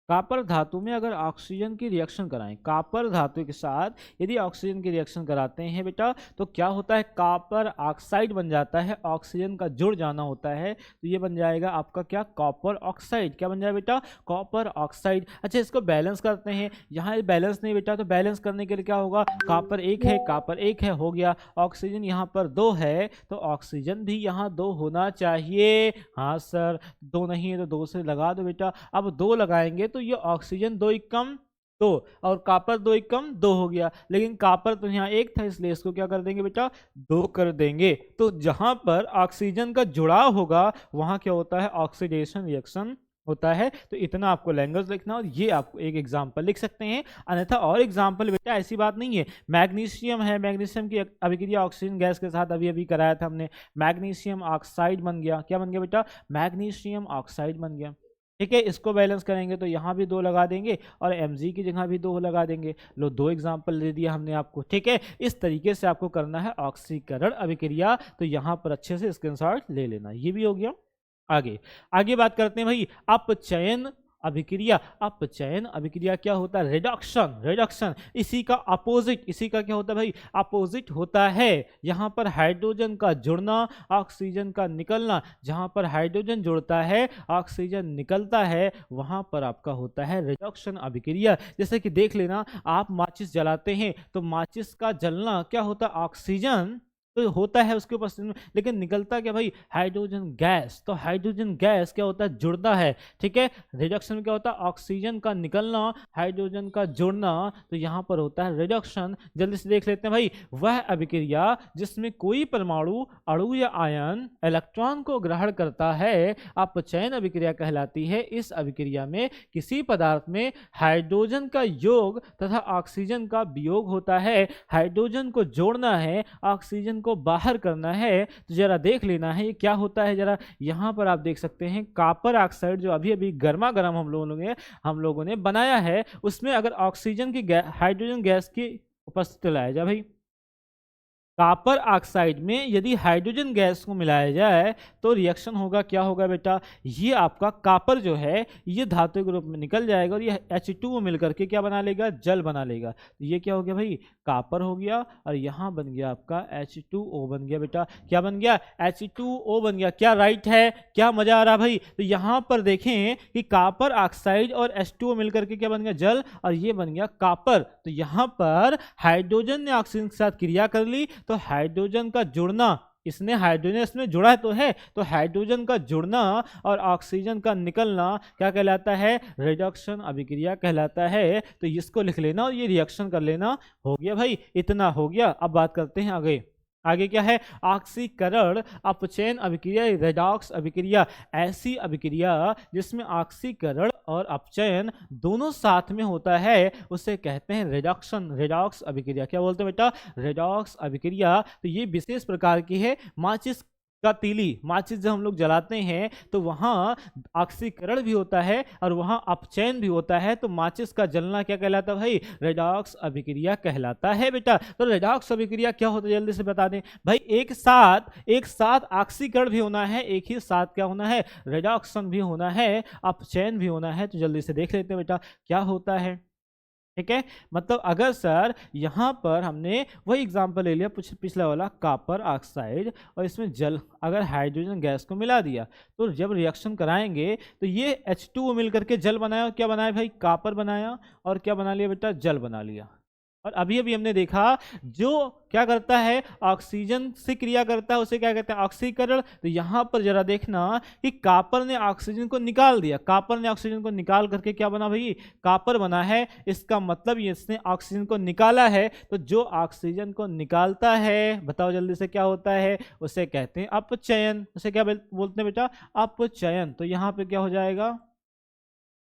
कापर धातु में अगर ऑक्सीजन की रिएक्शन कराएं, कापर धातु के साथ यदि ऑक्सीजन की रिएक्शन कराते हैं बेटा, तो क्या होता है, कापर ऑक्साइड बन जाता है। ऑक्सीजन का जुड़ जाना होता है तो ये बन जाएगा आपका क्या, कॉपर ऑक्साइड। क्या बन जाएगा बेटा, कॉपर ऑक्साइड। अच्छा इसको बैलेंस करते हैं, यहाँ बैलेंस नहीं बेटा, तो बैलेंस करने के लिए क्या होगा, कापर एक है, कापर एक है, हो गया। ऑक्सीजन यहाँ पर 2 है तो ऑक्सीजन भी यहाँ 2 होना चाहिए। हाँ सर, 2 नहीं है तो 2 से लगा दो बेटा। अब 2 लगाएंगे तो ये ऑक्सीजन 2 एकम 2 और कापर 2 एकम 2 हो गया, लेकिन कापर तो यहाँ 1 था इसलिए इसको क्या कर देंगे बेटा, 2 कर देंगे। तो जहां पर ऑक्सीजन का जुड़ाव होगा वहां क्या होता है, ऑक्सीडेशन रिएक्शन होता है। तो इतना आपको लैंग्वेज लिखना और ये आपको एक एग्जांपल लिख सकते हैं, अन्यथा और एग्जांपल बेटा ऐसी बात नहीं है। मैग्नीशियम है, मैग्नीशियम की अभिक्रिया ऑक्सीजन गैस के साथ अभी अभी कराया था हमने, मैग्नीशियम ऑक्साइड बन गया। क्या बन गया बेटा, मैग्नीशियम ऑक्साइड बन गया। ठीक है, इसको बैलेंस करेंगे तो यहाँ भी 2 लगा देंगे और Mg की जगह भी 2 लगा देंगे। लो 2 एग्जाम्पल दे दिया हमने आपको। ठीक है, इस तरीके से आपको करना है ऑक्सीकरण अभिक्रिया। तो यहाँ पर अच्छे से स्क्रीनशॉट ले लेना। ये भी हो गया। आगे, आगे बात करते हैं भाई अपचयन अभिक्रिया। अपचयन अभिक्रिया क्या होता है, रिडक्शन। रिडक्शन इसी का अपोजिट, इसी का क्या होता है भाई, अपोजिट होता है। यहाँ पर हाइड्रोजन का जुड़ना, ऑक्सीजन का निकलना। जहाँ पर हाइड्रोजन जुड़ता है, ऑक्सीजन निकलता है, वहाँ पर आपका होता है रिडक्शन अभिक्रिया। जैसे कि देख लेना, आप माचिस जलाते हैं तो माचिस का जलना क्या होता है, ऑक्सीजन तो होता है उसके उपस्थिति में, लेकिन निकलता क्या भाई, हाइड्रोजन गैस। तो हाइड्रोजन गैस क्या होता है, जुड़ता है। ठीक है, रिडक्शन में क्या होता है, ऑक्सीजन का निकलना, हाइड्रोजन का जुड़ना। तो यहाँ पर होता है रिडक्शन। जल्दी से देख लेते हैं भाई, वह अभिक्रिया जिसमें कोई परमाणु, अणु या आयन इलेक्ट्रॉन को ग्रहण करता है अपचयन अभिक्रिया कहलाती है। इस अभिक्रिया में किसी पदार्थ में हाइड्रोजन का योग तथा ऑक्सीजन का वियोग होता है। हाइड्रोजन को जोड़ना है, ऑक्सीजन को बाहर करना है। तो जरा देख लेना है ये क्या होता है। जरा यहाँ पर आप देख सकते हैं कॉपर ऑक्साइड जो अभी अभी गर्मा गर्म हम लोगों ने बनाया है, उसमें अगर ऑक्सीजन की हाइड्रोजन गैस की उपस्थिति लाया जाए भाई, कॉपर ऑक्साइड में यदि हाइड्रोजन गैस को मिलाया जाए तो रिएक्शन होगा, क्या होगा बेटा, ये आपका कॉपर जो है ये धातु के रूप में निकल जाएगा और ये H2O मिलकर के क्या बना लेगा, जल बना लेगा। तो ये क्या हो गया भाई, कॉपर हो गया और यहाँ बन गया आपका H2O बन गया बेटा, क्या बन गया, H2O बन गया। क्या राइट है, क्या मजा आ रहा भाई। तो यहाँ पर देखें कि कॉपर ऑक्साइड और H2O मिलकर के क्या बन गया, जल, और ये बन गया कॉपर। तो यहाँ पर हाइड्रोजन ने ऑक्सीजन के साथ क्रिया कर ली तो हाइड्रोजन का जुड़ना, इसने हाइड्रोजन इसमें जुड़ा तो है, तो हाइड्रोजन का जुड़ना और ऑक्सीजन का निकलना क्या कहलाता है, रिडक्शन अभिक्रिया कहलाता है। तो इसको लिख लेना और ये रिएक्शन कर लेना। हो गया भाई, इतना हो गया। अब बात करते हैं आगे। आगे क्या है, ऑक्सीकरण अपचयन अभिक्रिया, रेडॉक्स अभिक्रिया। ऐसी अभिक्रिया जिसमें ऑक्सीकरण और अपचयन दोनों साथ में होता है उसे कहते हैं रिडक्शन, रेडॉक्स अभिक्रिया। क्या बोलते हैं बेटा, रेडॉक्स अभिक्रिया। तो ये विशेष प्रकार की है। माचिस का तीली, माचिस जब हम लोग जलाते हैं तो वहाँ ऑक्सीकरण भी होता है और वहाँ अपचयन भी होता है। तो माचिस का जलना क्या कहलाता है भाई, रेडॉक्स अभिक्रिया कहलाता है बेटा। तो रेडॉक्स अभिक्रिया क्या होता है जल्दी से बता दें भाई। एक साथ ऑक्सीकरण भी होना है, एक ही साथ क्या होना है, रेडॉक्शन भी होना है, अपचयन भी होना है। तो जल्दी से देख लेते हैं बेटा क्या होता है। ठीक है, मतलब अगर सर यहाँ पर हमने वही एग्जांपल ले लिया पिछला वाला, कॉपर ऑक्साइड, और इसमें जल अगर हाइड्रोजन गैस को मिला दिया तो जब रिएक्शन कराएंगे तो ये H2O मिल करके जल बनाया, क्या बनाया भाई, कॉपर बनाया, और क्या बना लिया बेटा, जल बना लिया। और अभी अभी हमने देखा जो क्या करता है, ऑक्सीजन से क्रिया करता है उसे क्या कहते हैं, ऑक्सीकरण। तो यहाँ पर जरा देखना कि कॉपर ने ऑक्सीजन को निकाल दिया, कॉपर ने ऑक्सीजन को निकाल करके क्या बना भाई, कॉपर बना है। इसका मतलब ये इसने ऑक्सीजन को निकाला है। तो जो ऑक्सीजन को निकालता है, बताओ जल्दी से क्या होता है, उसे कहते हैं अपचयन। उसे क्या बोलते हैं बेटा, अपचयन। तो यहाँ पे क्या हो जाएगा,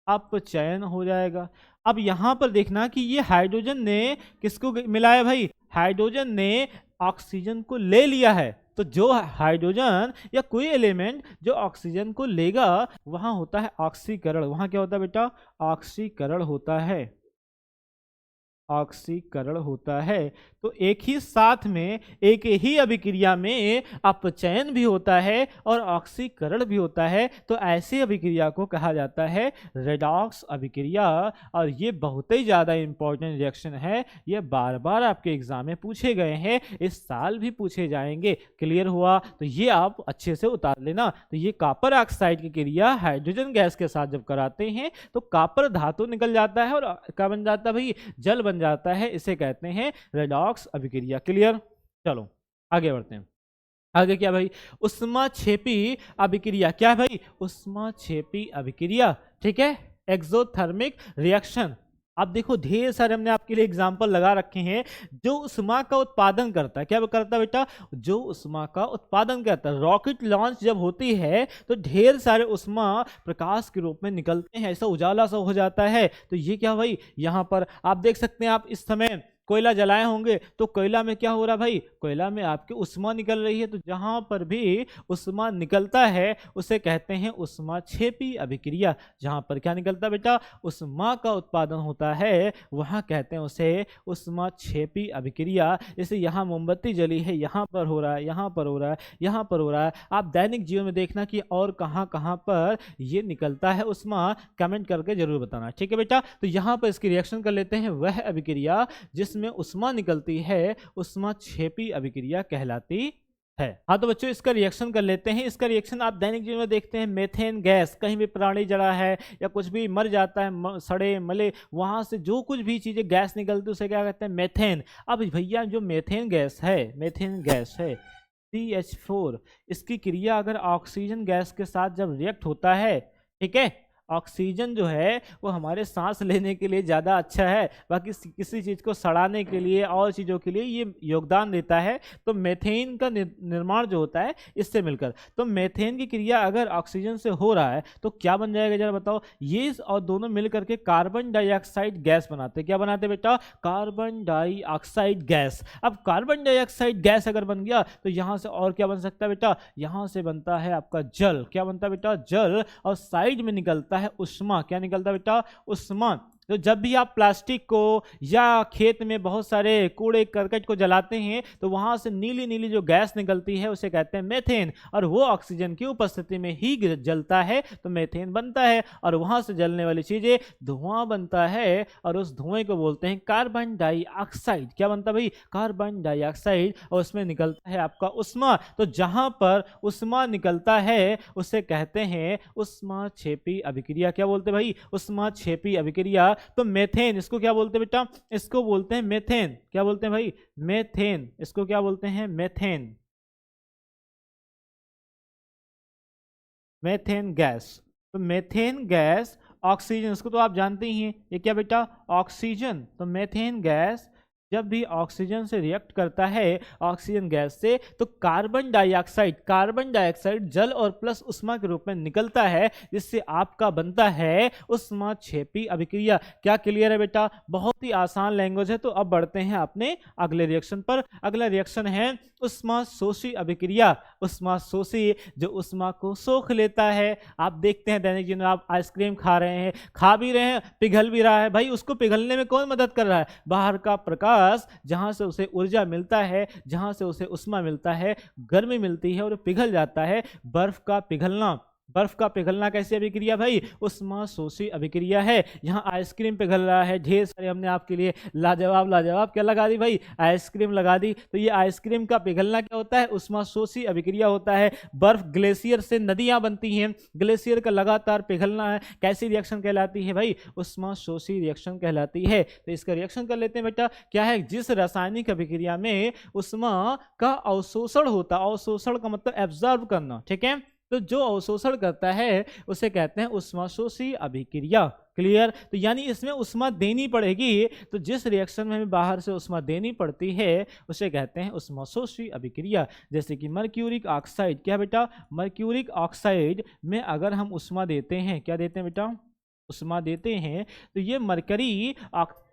अपचयन हो जाएगा। अब यहां पर देखना कि ये हाइड्रोजन ने किसको मिलाया भाई, हाइड्रोजन ने ऑक्सीजन को ले लिया है। तो जो हाइड्रोजन या कोई एलिमेंट जो ऑक्सीजन को लेगा वहां होता है ऑक्सीकरण। वहां क्या होता है बेटा, ऑक्सीकरण होता है, ऑक्सीकरण होता है। तो एक ही साथ में एक ही अभिक्रिया में अपचयन भी होता है और ऑक्सीकरण भी होता है। तो ऐसी अभिक्रिया को कहा जाता है रेडॉक्स अभिक्रिया। और ये बहुत ही ज़्यादा इंपॉर्टेंट रिएक्शन है, ये बार बार आपके एग्जाम में पूछे गए हैं, इस साल भी पूछे जाएंगे। क्लियर हुआ, तो ये आप अच्छे से उतार लेना। तो ये कॉपर ऑक्साइड की क्रिया हाइड्रोजन गैस के साथ जब कराते हैं तो कॉपर धातु निकल जाता है और क्या बन जाता है भाई, जल बन जाता है। इसे कहते हैं रेडॉक्स अभिक्रिया। क्लियर, चलो आगे बढ़ते हैं। आगे क्या भाई, उष्माक्षेपी अभिक्रिया। क्या भाई, उष्माक्षेपी अभिक्रिया। ठीक है, एक्सोथर्मिक रिएक्शन। अब देखो ढेर सारे हमने आपके लिए एग्जाम्पल लगा रखे हैं। जो उष्मा का उत्पादन करता है, क्या करता है बेटा, जो उष्मा का उत्पादन करता है। रॉकेट लॉन्च जब होती है तो ढेर सारे उष्मा प्रकाश के रूप में निकलते हैं, ऐसा उजाला सा हो जाता है। तो ये क्या भाई, यहाँ पर आप देख सकते हैं, आप इस समय कोयला जलाए होंगे तो कोयला में क्या हो रहा भाई, कोयला में आपकी उष्मा निकल रही है। तो जहां पर भी उष्मा निकलता है उसे कहते हैं उष्माक्षेपी अभिक्रिया। जहां पर क्या निकलता है बेटा, उष्मा का उत्पादन होता है, वहां कहते हैं उसे उष्माक्षेपी अभिक्रिया। जैसे यहाँ मोमबत्ती जली है, यहाँ पर हो रहा है, यहाँ पर हो रहा है, यहाँ पर हो रहा है। आप दैनिक जीवन में देखना कि और कहाँ कहाँ पर ये निकलता है उष्मा, कमेंट करके जरूर बताना। ठीक है बेटा, तो यहाँ पर इसकी रिएक्शन कर लेते हैं। वह अभिक्रिया जिसमें उष्मा निकलती है उष्माक्षेपी अभिक्रिया कहलाती है। हाँ तो बच्चों इसका रिएक्शन कर लेते हैं। इसका रिएक्शन आप दैनिक जीवन में देखते हैं, मेथेन गैस, कहीं भी प्राणी जला है या कुछ भी मर जाता है, सड़े मले, वहां से जो कुछ भी चीजें गैस निकलती है उसे क्या कहते हैं, मेथेन। अब भैया जो मेथेन गैस है CH4, इसकी क्रिया अगर ऑक्सीजन गैस के साथ जब रिएक्ट होता है, ठीक है, ऑक्सीजन जो है वो हमारे सांस लेने के लिए ज़्यादा अच्छा है, बाकी किसी चीज़ को सड़ाने के लिए और चीज़ों के लिए ये योगदान देता है। तो मेथेन का निर्माण जो होता है इससे मिलकर, तो मेथेन की क्रिया अगर ऑक्सीजन से हो रहा है तो क्या बन जाएगा जरा बताओ, ये और दोनों मिल करके कार्बन डाइऑक्साइड गैस बनाते हैं। क्या बनाते हैं बेटा, कार्बन डाइऑक्साइड गैस। अब कार्बन डाइऑक्साइड गैस अगर बन गया तो यहाँ से और क्या बन सकता है बेटा, यहाँ से बनता है आपका जल। क्या बनता है बेटा, जल। और साइड में निकलता है उष्मा। क्या निकलता है बेटा, उष्मा। तो जब भी आप प्लास्टिक को या खेत में बहुत सारे कूड़े करकट को जलाते हैं तो वहां से नीली नीली जो गैस निकलती है उसे कहते हैं मीथेन, और वो ऑक्सीजन की उपस्थिति में ही जलता है तो मीथेन बनता है, और वहां से जलने वाली चीजें धुआं बनता है, और उस धुएं को बोलते हैं कार्बन डाइऑक्साइड। क्या बनता है भाई? कार्बन डाइऑक्साइड, और उसमें निकलता है आपका उष्मा। तो जहां पर उष्मा निकलता है उसे कहते हैं उष्माक्षेपी अभिक्रिया। क्या बोलते हैं भाई? उष्माक्षेपी अभिक्रिया। तो मीथेन, इसको क्या बोलते हैं बेटा? इसको बोलते हैं मीथेन। क्या बोलते हैं भाई? मीथेन। इसको क्या बोलते हैं? मीथेन। Methane gas. तो मीथेन गैस ऑक्सीजन, इसको तो आप जानते ही हैं, ये क्या बेटा? ऑक्सीजन। तो मीथेन गैस जब भी ऑक्सीजन से रिएक्ट करता है, ऑक्सीजन गैस से, तो कार्बन डाइऑक्साइड जल और प्लस उष्मा के रूप में निकलता है, जिससे आपका बनता है उष्माक्षेपी अभिक्रिया। क्या क्लियर है बेटा? बहुत ही आसान लैंग्वेज है। तो अब बढ़ते हैं अपने अगले रिएक्शन पर। अगला रिएक्शन है उष्माशोषी अभिक्रिया। उष्माशोषी, जो उष्मा को सोख लेता है। आप देखते हैं दैनिक जीवन में आप आइसक्रीम खा रहे हैं, खा भी रहे हैं, पिघल भी रहा है। भाई उसको पिघलने में कौन मदद कर रहा है? बाहर का प्रकाश, जहां से उसे ऊर्जा मिलता है, जहां से उसे उष्मा मिलता है, गर्मी मिलती है और पिघल जाता है। बर्फ का पिघलना। बर्फ का पिघलना कैसी अभिक्रिया भाई? उष्माशोषी अभिक्रिया है। यहाँ आइसक्रीम पिघल रहा है, ढेर सारे हमने आपके लिए लाजवाब लाजवाब क्या लगा दी भाई? आइसक्रीम लगा दी। तो ये आइसक्रीम का पिघलना क्या होता है? उष्माशोषी अभिक्रिया होता है। बर्फ, ग्लेशियर से नदियां बनती हैं, ग्लेशियर का लगातार पिघलना है, कैसी रिएक्शन कहलाती है भाई? उष्माशोषी रिएक्शन कहलाती है। तो इसका रिएक्शन कर लेते हैं बेटा। क्या है? जिस रासायनिक अभिक्रिया में उष्मा का अवशोषण होता, अवशोषण का मतलब एब्जॉर्ब करना, ठीक है? तो जो अवशोषण करता है उसे कहते हैं उष्माशोषी अभिक्रिया। क्लियर? तो यानी इसमें उष्मा देनी पड़ेगी, तो जिस रिएक्शन में हमें बाहर से उष्मा देनी पड़ती है उसे कहते हैं उष्माशोषी अभिक्रिया। जैसे कि मर्क्यूरिक ऑक्साइड। क्या बेटा? मर्क्यूरिक ऑक्साइड में अगर हम उष्मा देते हैं, क्या देते हैं बेटा? उष्मा देते हैं, तो ये मरकरी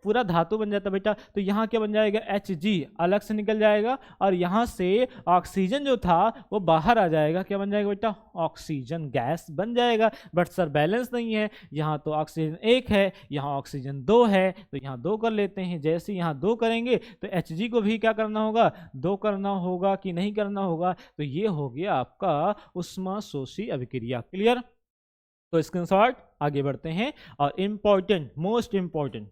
पूरा धातु बन जाता है बेटा। तो यहाँ क्या बन जाएगा? Hg अलग से निकल जाएगा, और यहाँ से ऑक्सीजन जो था वो बाहर आ जाएगा। क्या बन जाएगा बेटा? ऑक्सीजन गैस बन जाएगा। बट सर बैलेंस नहीं है, यहाँ तो ऑक्सीजन 1 है, यहाँ ऑक्सीजन 2 है, तो यहाँ 2 कर लेते हैं। जैसे यहाँ 2 करेंगे तो Hg को भी क्या करना होगा? 2 करना होगा कि नहीं करना होगा? तो ये हो गया आपका उष्माशोषी अभिक्रिया। क्लियर? तो स्क्रीनशॉट, आगे बढ़ते हैं। और इम्पॉर्टेंट, मोस्ट इम्पॉर्टेंट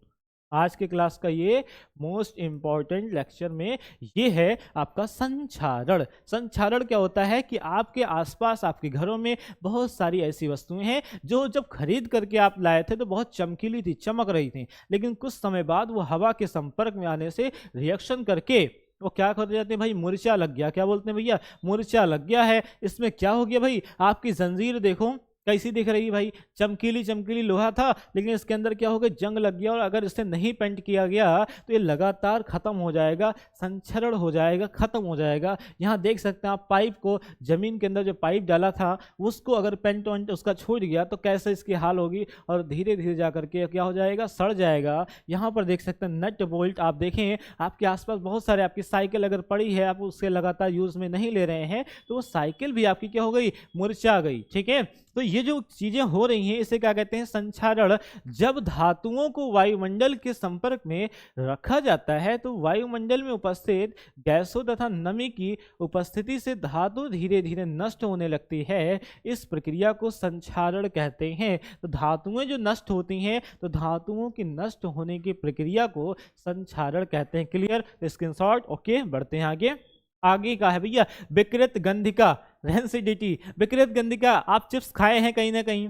आज के क्लास का ये मोस्ट इम्पॉर्टेंट लेक्चर में ये है आपका संक्षारण। संक्षारण क्या होता है कि आपके आसपास, आपके घरों में बहुत सारी ऐसी वस्तुएं हैं जो जब खरीद करके आप लाए थे तो बहुत चमकीली थी, चमक रही थी, लेकिन कुछ समय बाद वो हवा के संपर्क में आने से रिएक्शन करके वो क्या कर जाते हैं भाई? मुरझा लग गया। क्या बोलते हैं भैया? मुरझा लग गया है। इसमें क्या हो गया भाई? आपकी जंजीर देखो कैसी दिख रही भाई? चमकीली चमकीली लोहा था, लेकिन इसके अंदर क्या हो गया? जंग लग गया, और अगर इसे नहीं पेंट किया गया तो ये लगातार खत्म हो जाएगा, संक्षरण हो जाएगा, खत्म हो जाएगा। यहाँ देख सकते हैं आप पाइप को, जमीन के अंदर जो पाइप डाला था उसको अगर पेंट वेंट उसका छूट गया तो कैसे इसकी हाल होगी, और धीरे धीरे जा करके क्या हो जाएगा? सड़ जाएगा। यहाँ पर देख सकते हैं नट बोल्ट। आप देखें आपके आसपास बहुत सारे, आपकी साइकिल अगर पड़ी है, आप उसके लगातार यूज में नहीं ले रहे हैं, तो वो साइकिल भी आपकी क्या हो गई? मुरझा गई। ठीक है? तो ये जो चीजें हो रही हैं इसे क्या कहते हैं? संक्षारण। जब धातुओं को वायुमंडल के संपर्क में रखा जाता है तो वायुमंडल में उपस्थित गैसों तथा नमी की उपस्थिति से धातु धीरे धीरे नष्ट होने लगती है। इस प्रक्रिया को संक्षारण कहते हैं। तो धातुएं जो नष्ट होती हैं, तो धातुओं की नष्ट होने की प्रक्रिया को संक्षारण कहते हैं। क्लियर? स्क्रीनशॉट। ओके, बढ़ते हैं आगे। आगे का है भैया विकृत गंधिका, रेंसिडिटी। विकृत गंधिका, आप चिप्स खाए हैं कहीं ना कहीं,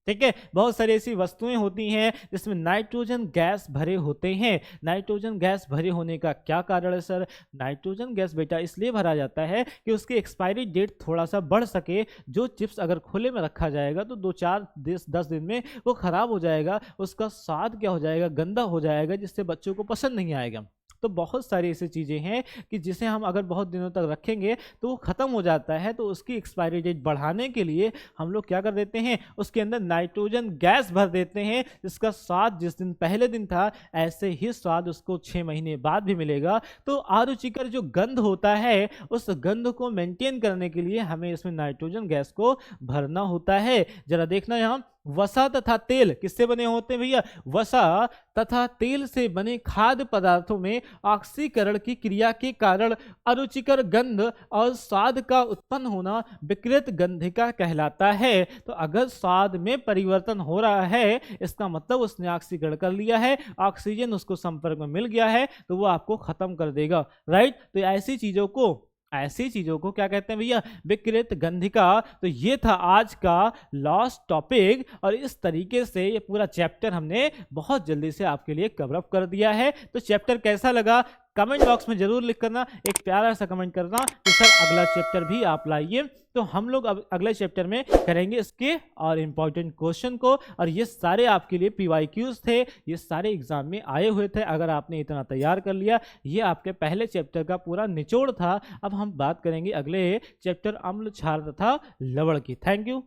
ठीक है? बहुत सारी ऐसी वस्तुएं होती हैं जिसमें नाइट्रोजन गैस भरे होते हैं। नाइट्रोजन गैस भरे होने का क्या कारण है सर? नाइट्रोजन गैस बेटा इसलिए भरा जाता है कि उसकी एक्सपायरी डेट थोड़ा सा बढ़ सके। जो चिप्स अगर खुले में रखा जाएगा तो 2-4-10 दिन में वो खराब हो जाएगा, उसका स्वाद क्या हो जाएगा? गंदा हो जाएगा, जिससे बच्चों को पसंद नहीं आएगा। तो बहुत सारी ऐसी चीज़ें हैं कि जिसे हम अगर बहुत दिनों तक रखेंगे तो वो ख़त्म हो जाता है। तो उसकी एक्सपायरी डेट बढ़ाने के लिए हम लोग क्या कर देते हैं? उसके अंदर नाइट्रोजन गैस भर देते हैं, जिसका स्वाद जिस दिन पहले दिन था ऐसे ही स्वाद उसको 6 महीने बाद भी मिलेगा। तो आरुचिकर जो गंध होता है उस गंध को मेंटेन करने के लिए हमें इसमें नाइट्रोजन गैस को भरना होता है। जरा देखना यहाँ, वसा तथा तेल किससे बने होते हैं भैया? वसा तथा तेल से बने खाद्य पदार्थों में ऑक्सीकरण की क्रिया के कारण अरुचिकर गंध और स्वाद का उत्पन्न होना विकृत गंधिका कहलाता है। तो अगर स्वाद में परिवर्तन हो रहा है, इसका मतलब उसने ऑक्सीकरण कर लिया है, ऑक्सीजन उसको संपर्क में मिल गया है, तो वो आपको खत्म कर देगा। राइट, तो ऐसी चीजों को क्या कहते हैं भैया? विकृत गंधिका। तो ये था आज का लास्ट टॉपिक, और इस तरीके से ये पूरा चैप्टर हमने बहुत जल्दी से आपके लिए कवर अप कर दिया है। तो चैप्टर कैसा लगा कमेंट बॉक्स में जरूर लिख करना, एक प्यारा सा कमेंट करना कि सर अगला चैप्टर भी आप लाइए। तो हम लोग अब अगले चैप्टर में करेंगे इसके और इम्पोर्टेंट क्वेश्चन को, और ये सारे आपके लिए PYQs थे, ये सारे एग्जाम में आए हुए थे। अगर आपने इतना तैयार कर लिया, ये आपके पहले चैप्टर का पूरा निचोड़ था। अब हम बात करेंगे अगले चैप्टर अम्ल क्षार तथा लवण की। Thank you.